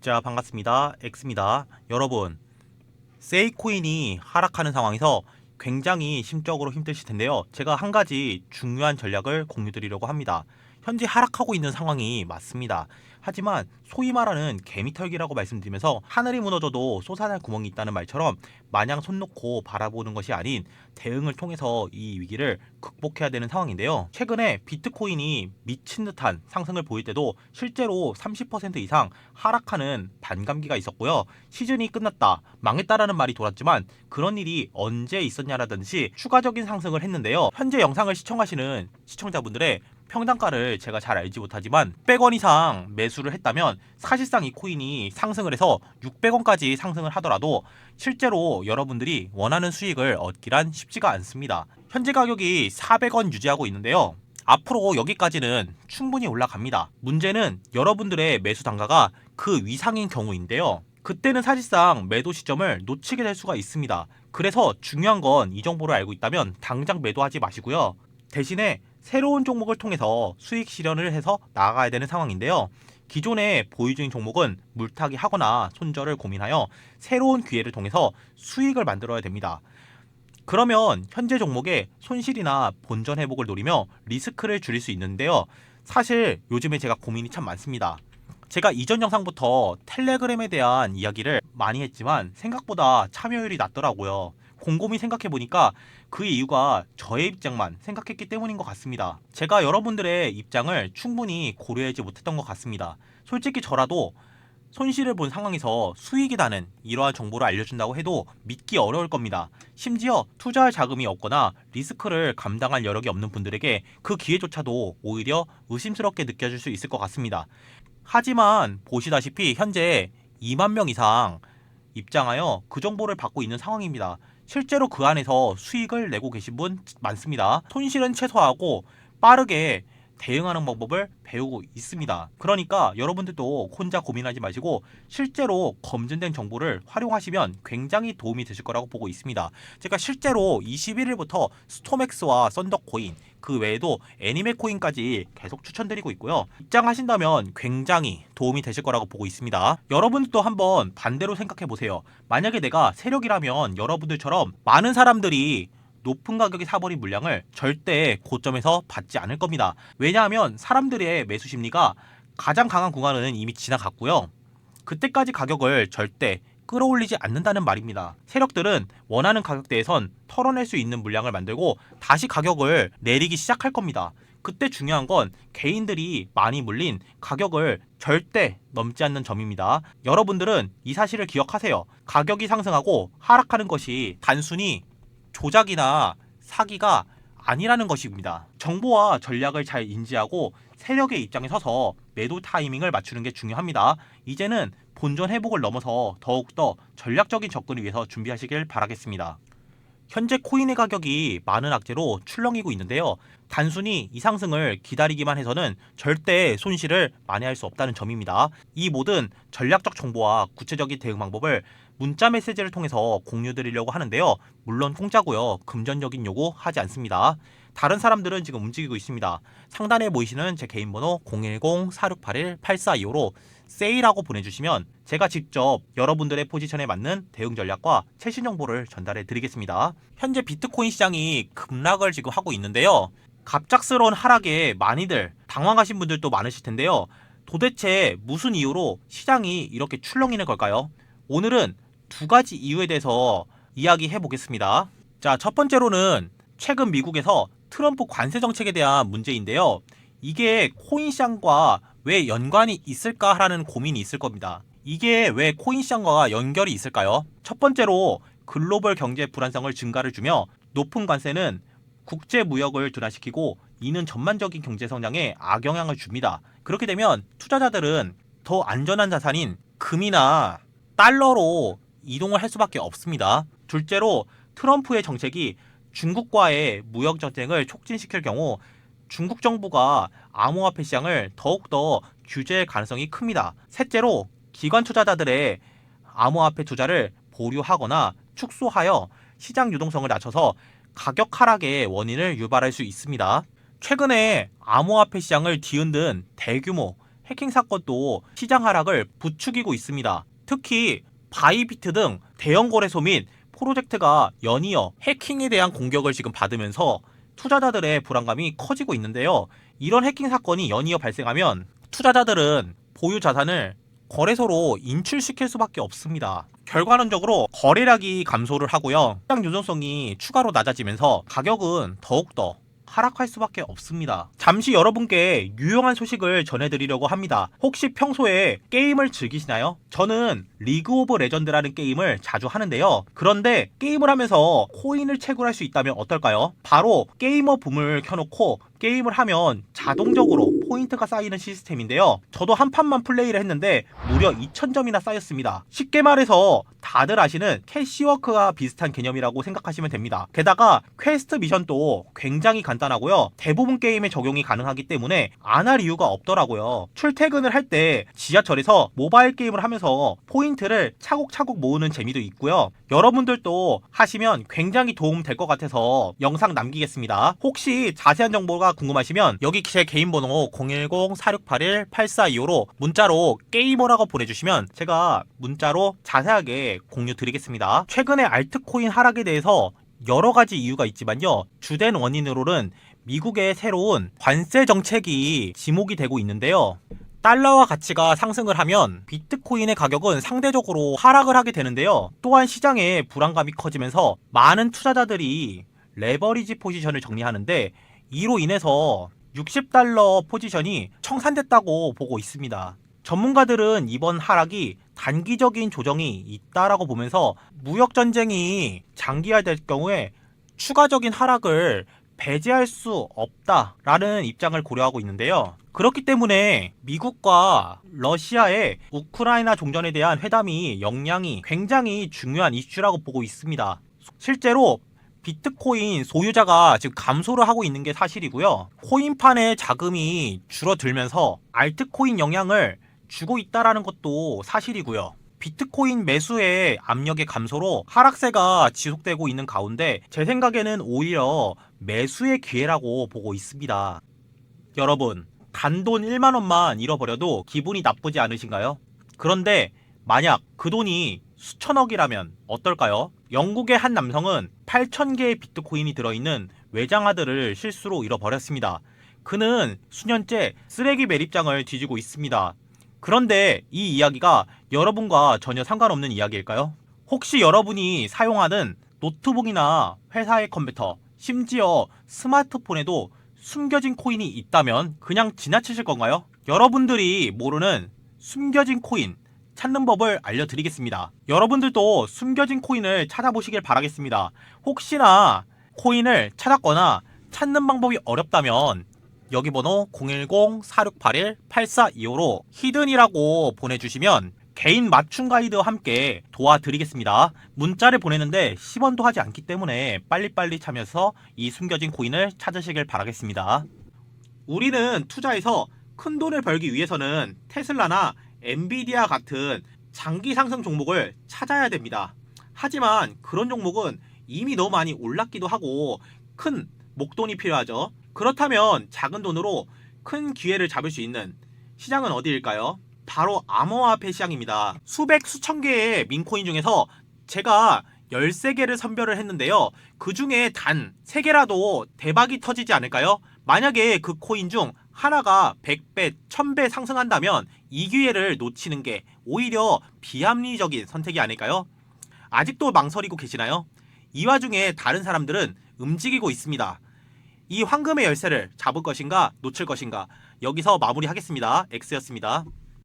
자, 반갑습니다. X입니다. 여러분, 세이코인이 하락하는 상황에서 굉장히 심적으로 힘드실 텐데요. 제가 한 가지 중요한 전략을 공유드리려고 합니다. 현재 하락하고 있는 상황이 맞습니다. 하지만 소위 말하는 개미털기라고 말씀드리면서 하늘이 무너져도 솟아날 구멍이 있다는 말처럼 마냥 손 놓고 바라보는 것이 아닌 대응을 통해서 이 위기를 극복해야 되는 상황인데요. 최근에 비트코인이 미친 듯한 상승을 보일 때도 실제로 30% 이상 하락하는 반감기가 있었고요. 시즌이 끝났다, 망했다라는 말이 돌았지만 그런 일이 언제 있었냐라든지 추가적인 상승을 했는데요. 현재 영상을 시청하시는 시청자분들의 평단가를 제가 잘 알지 못하지만 600원 이상 매수를 했다면 사실상 이 코인이 상승을 해서 600원까지 상승을 하더라도 실제로 여러분들이 원하는 수익을 얻기란 쉽지가 않습니다. 현재 가격이 400원 유지하고 있는데요. 앞으로 여기까지는 충분히 올라갑니다. 문제는 여러분들의 매수 단가가 그 위상인 경우인데요. 그때는 사실상 매도 시점을 놓치게 될 수가 있습니다. 그래서 중요한 건 이 정보를 알고 있다면 당장 매도하지 마시고요. 대신에 새로운 종목을 통해서 수익 실현을 해서 나아가야 되는 상황인데요. 기존의 보유 중인 종목은 물타기 하거나 손절을 고민하여 새로운 기회를 통해서 수익을 만들어야 됩니다. 그러면 현재 종목의 손실이나 본전 회복을 노리며 리스크를 줄일 수 있는데요. 사실 요즘에 제가 고민이 참 많습니다. 제가 이전 영상부터 텔레그램에 대한 이야기를 많이 했지만 생각보다 참여율이 낮더라고요. 곰곰이 생각해보니까 그 이유가 저의 입장만 생각했기 때문인 것 같습니다. 제가 여러분들의 입장을 충분히 고려하지 못했던 것 같습니다. 솔직히 저라도 손실을 본 상황에서 수익이 나는 이러한 정보를 알려준다고 해도 믿기 어려울 겁니다. 심지어 투자할 자금이 없거나 리스크를 감당할 여력이 없는 분들에게 그 기회조차도 오히려 의심스럽게 느껴질 수 있을 것 같습니다. 하지만 보시다시피 현재 2만 명 이상 입장하여 그 정보를 받고 있는 상황입니다. 실제로 그 안에서 수익을 내고 계신 분 많습니다. 손실은 최소화하고 빠르게 대응하는 방법을 배우고 있습니다. 그러니까 여러분들도 혼자 고민하지 마시고 실제로 검증된 정보를 활용하시면 굉장히 도움이 되실 거라고 보고 있습니다. 제가 실제로 21일부터 스톰엑스와 썬더코인 그 외에도 애니메코인까지 계속 추천드리고 있고요. 입장하신다면 굉장히 도움이 되실 거라고 보고 있습니다. 여러분들도 한번 반대로 생각해 보세요. 만약에 내가 세력이라면 여러분들처럼 많은 사람들이 높은 가격에 사버린 물량을 절대 고점에서 받지 않을 겁니다. 왜냐하면 사람들의 매수 심리가 가장 강한 구간은 이미 지나갔고요. 그때까지 가격을 절대 끌어올리지 않는다는 말입니다. 세력들은 원하는 가격대에선 털어낼 수 있는 물량을 만들고 다시 가격을 내리기 시작할 겁니다. 그때 중요한 건 개인들이 많이 물린 가격을 절대 넘지 않는 점입니다. 여러분들은 이 사실을 기억하세요. 가격이 상승하고 하락하는 것이 단순히 조작이나 사기가 아니라는 것입니다. 정보와 전략을 잘 인지하고 세력의 입장에 서서 매도 타이밍을 맞추는 게 중요합니다. 이제는 본전 회복을 넘어서 더욱더 전략적인 접근을 위해서 준비하시길 바라겠습니다. 현재 코인의 가격이 많은 악재로 출렁이고 있는데요. 단순히 이 상승을 기다리기만 해서는 절대 손실을 만회할 수 없다는 점입니다. 이 모든 전략적 정보와 구체적인 대응 방법을 문자 메시지를 통해서 공유드리려고 하는데요. 물론 공짜고요. 금전적인 요구 하지 않습니다. 다른 사람들은 지금 움직이고 있습니다. 상단에 보이시는 제 개인 번호 010-4681-8425로 세일하고 보내주시면 제가 직접 여러분들의 포지션에 맞는 대응 전략과 최신 정보를 전달해 드리겠습니다. 현재 비트코인 시장이 급락을 지금 하고 있는데요. 갑작스러운 하락에 많이들 당황하신 분들도 많으실 텐데요. 도대체 무슨 이유로 시장이 이렇게 출렁이는 걸까요? 오늘은 두 가지 이유에 대해서 이야기해 보겠습니다. 자, 첫 번째로는 최근 미국에서 트럼프 관세 정책에 대한 문제인데요. 이게 코인 시장과 왜 연관이 있을까라는 고민이 있을 겁니다. 이게 왜 코인 시장과 연결이 있을까요? 첫 번째로 글로벌 경제 불안성을 증가를 주며 높은 관세는 국제 무역을 둔화시키고 이는 전반적인 경제 성장에 악영향을 줍니다. 그렇게 되면 투자자들은 더 안전한 자산인 금이나 달러로 이동을 할 수밖에 없습니다. 둘째로 트럼프의 정책이 중국과의 무역 전쟁을 촉진시킬 경우 중국 정부가 암호화폐 시장을 더욱더 규제할 가능성이 큽니다. 셋째로 기관 투자자들의 암호화폐 투자를 보류하거나 축소하여 시장 유동성을 낮춰서 가격 하락의 원인을 유발할 수 있습니다. 최근에 암호화폐 시장을 뒤흔든 대규모 해킹 사건도 시장 하락을 부추기고 있습니다. 특히 바이비트 등 대형 거래소 및 프로젝트가 연이어 해킹에 대한 공격을 지금 받으면서 투자자들의 불안감이 커지고 있는데요. 이런 해킹 사건이 연이어 발생하면 투자자들은 보유 자산을 거래소로 인출시킬 수밖에 없습니다. 결과론적으로 거래량이 감소를 하고요. 시장 유동성이 추가로 낮아지면서 가격은 더욱더 하락할 수밖에 없습니다. 잠시 여러분께 유용한 소식을 전해드리려고 합니다. 혹시 평소에 게임을 즐기시나요? 저는 리그 오브 레전드라는 게임을 자주 하는데요. 그런데 게임을 하면서 코인을 채굴할 수 있다면 어떨까요? 바로 게이머 붐을 켜놓고 게임을 하면 자동적으로 포인트가 쌓이는 시스템인데요. 저도 한 판만 플레이를 했는데 무려 2000점이나 쌓였습니다. 쉽게 말해서 다들 아시는 캐시워크와 비슷한 개념이라고 생각하시면 됩니다. 게다가 퀘스트 미션도 굉장히 간단하고요. 대부분 게임에 적용이 가능하기 때문에 안 할 이유가 없더라고요. 출퇴근을 할 때 지하철에서 모바일 게임을 하면서 포인트를 차곡차곡 모으는 재미도 있고요. 여러분들도 하시면 굉장히 도움 될 것 같아서 영상 남기겠습니다. 혹시 자세한 정보가 궁금하시면 여기 제 개인 번호 010-4681-8425로 문자로 게이머라고 보내주시면 제가 문자로 자세하게 공유 드리겠습니다. 최근에 알트코인 하락에 대해서 여러 가지 이유가 있지만요. 주된 원인으로는 미국의 새로운 관세 정책이 지목이 되고 있는데요. 달러와 가치가 상승을 하면 비트코인의 가격은 상대적으로 하락을 하게 되는데요. 또한 시장의 불안감이 커지면서 많은 투자자들이 레버리지 포지션을 정리하는데 이로 인해서 60달러 포지션이 청산됐다고 보고 있습니다. 전문가들은 이번 하락이 단기적인 조정이 있다라고 보면서 무역전쟁이 장기화될 경우에 추가적인 하락을 배제할 수 없다라는 입장을 고려하고 있는데요. 그렇기 때문에 미국과 러시아의 우크라이나 종전에 대한 회담이 역량이 굉장히 중요한 이슈라고 보고 있습니다. 실제로 비트코인 소유자가 지금 감소를 하고 있는 게 사실이고요. 코인판의 자금이 줄어들면서 알트코인 영향을 주고 있다라는 것도 사실이고요. 비트코인 매수의 압력의 감소로 하락세가 지속되고 있는 가운데 제 생각에는 오히려 매수의 기회라고 보고 있습니다. 여러분, 단돈 1만원만 잃어버려도 기분이 나쁘지 않으신가요? 그런데 만약 그 돈이 수천억이라면 어떨까요? 영국의 한 남성은 8,000개의 비트코인이 들어있는 외장하드를 실수로 잃어버렸습니다. 그는 수년째 쓰레기 매립장을 뒤지고 있습니다. 그런데 이 이야기가 여러분과 전혀 상관없는 이야기일까요? 혹시 여러분이 사용하는 노트북이나 회사의 컴퓨터, 심지어 스마트폰에도 숨겨진 코인이 있다면 그냥 지나치실 건가요? 여러분들이 모르는 숨겨진 코인 찾는 법을 알려드리겠습니다. 여러분들도 숨겨진 코인을 찾아보시길 바라겠습니다. 혹시나 코인을 찾았거나 찾는 방법이 어렵다면 여기 번호 010-4681-8425로 히든이라고 보내주시면 개인 맞춤 가이드와 함께 도와드리겠습니다. 문자를 보내는데 10원도 하지 않기 때문에 빨리빨리 참여해서 이 숨겨진 코인을 찾으시길 바라겠습니다. 우리는 투자에서 큰 돈을 벌기 위해서는 테슬라나 엔비디아 같은 장기 상승 종목을 찾아야 됩니다. 하지만 그런 종목은 이미 너무 많이 올랐기도 하고 큰 목돈이 필요하죠. 그렇다면 작은 돈으로 큰 기회를 잡을 수 있는 시장은 어디일까요? 바로 암호화폐 시장입니다. 수백 수천 개의 민코인 중에서 제가 13개를 선별을 했는데요. 그 중에 단 3개라도 대박이 터지지 않을까요? 만약에 그 코인 중 하나가 100배, 1000배 상승한다면 이 기회를 놓치는 게 오히려 비합리적인 선택이 아닐까요? 아직도 망설이고 계시나요? 이 와중에 다른 사람들은 움직이고 있습니다. 이 황금의 열쇠를 잡을 것인가 놓칠 것인가 여기서 마무리하겠습니다. X였습니다.